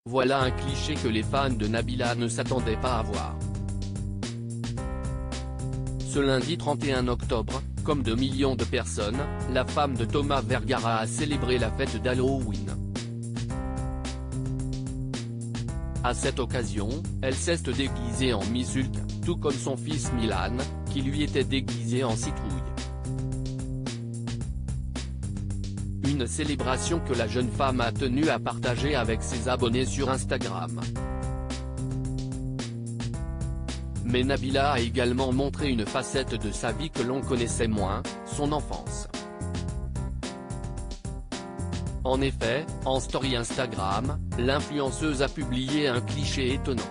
Voilà un cliché que les fans de Nabila ne s'attendaient pas à voir. Ce lundi 31 octobre, comme 2 millions de personnes, la femme de Thomas Vergara a célébré la fête d'Halloween. À cette occasion, elle s'est déguisée en Miss Hulk, tout comme son fils Milan, qui lui était déguisé en citrouille. Une célébration que la jeune femme a tenu à partager avec ses abonnés sur Instagram. Mais Nabila a également montré une facette de sa vie que l'on connaissait moins, son enfance. En effet, en story Instagram, l'influenceuse a publié un cliché étonnant.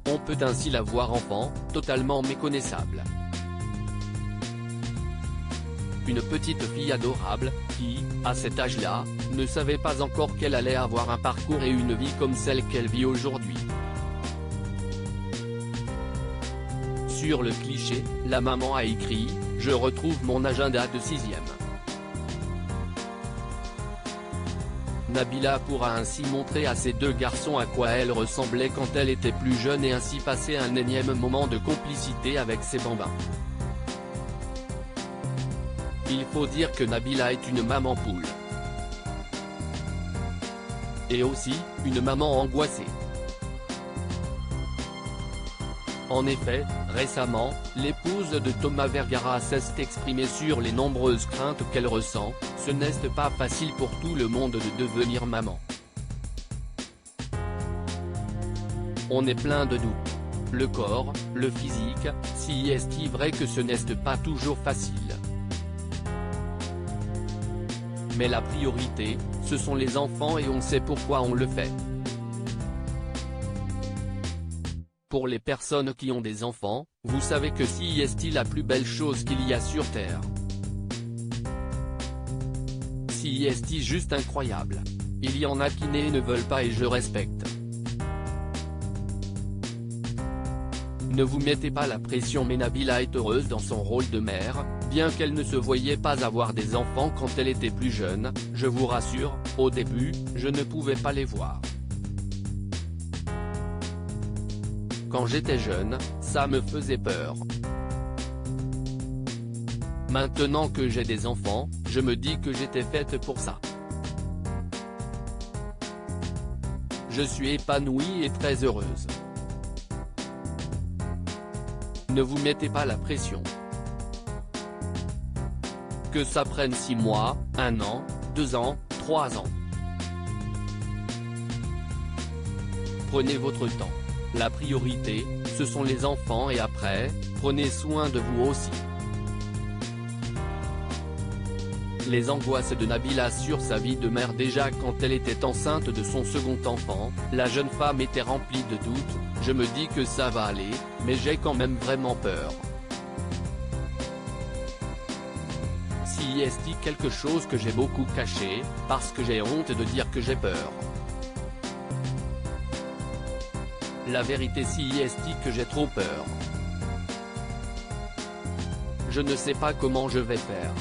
On peut ainsi la voir enfant, totalement méconnaissable. Une petite fille adorable, qui, à cet âge-là, ne savait pas encore qu'elle allait avoir un parcours et une vie comme celle qu'elle vit aujourd'hui. Sur le cliché, la maman a écrit « Je retrouve mon agenda de 6e ». Nabila pourra ainsi montrer à ses deux garçons à quoi elle ressemblait quand elle était plus jeune et ainsi passer un énième moment de complicité avec ses bambins. Il faut dire que Nabila est une maman poule. Et aussi, une maman angoissée. En effet, récemment, l'épouse de Thomas Vergara s'est exprimée sur les nombreuses craintes qu'elle ressent. Ce n'est pas facile pour tout le monde de devenir maman. On est plein de doutes. Le corps, le physique, si est-il vrai que ce n'est pas toujours facile. Mais la priorité, ce sont les enfants et on sait pourquoi on le fait. Pour les personnes qui ont des enfants, vous savez que si est la plus belle chose qu'il y a sur Terre. Si est juste incroyable. Il y en a qui ne veulent pas et je respecte. Ne vous mettez pas la pression mais Nabila est heureuse dans son rôle de mère, bien qu'elle ne se voyait pas avoir des enfants quand elle était plus jeune, je vous rassure, au début, je ne pouvais pas les voir. Quand j'étais jeune, ça me faisait peur. Maintenant que j'ai des enfants, je me dis que j'étais faite pour ça. Je suis épanouie et très heureuse. Ne vous mettez pas la pression. Que ça prenne 6 mois, 1 an, 2 ans, 3 ans. Prenez votre temps. La priorité, ce sont les enfants et après, prenez soin de vous aussi. Les angoisses de Nabila sur sa vie de mère. Déjà quand elle était enceinte de son second enfant, la jeune femme était remplie de doutes. Je me dis que ça va aller, mais j'ai quand même vraiment peur. Si est quelque chose que j'ai beaucoup caché, parce que j'ai honte de dire que j'ai peur. La vérité si est que j'ai trop peur. Je ne sais pas comment je vais faire.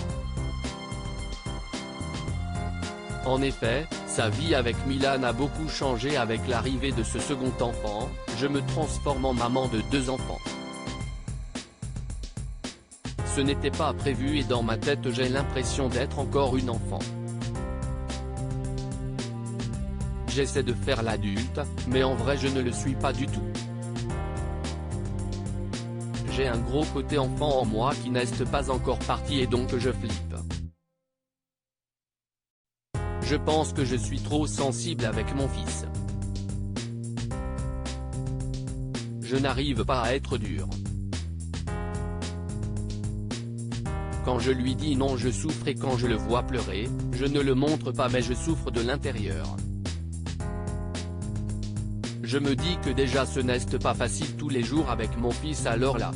En effet, sa vie avec Milan a beaucoup changé avec l'arrivée de ce second enfant, je me transforme en maman de 2 enfants. Ce n'était pas prévu et dans ma tête j'ai l'impression d'être encore une enfant. J'essaie de faire l'adulte, mais en vrai je ne le suis pas du tout. J'ai un gros côté enfant en moi qui n'est pas encore parti et donc je flippe. Je pense que je suis trop sensible avec mon fils. Je n'arrive pas à être dur. Quand je lui dis non je souffre et quand je le vois pleurer, je ne le montre pas mais je souffre de l'intérieur. Je me dis que déjà ce n'est pas facile tous les jours avec mon fils alors là.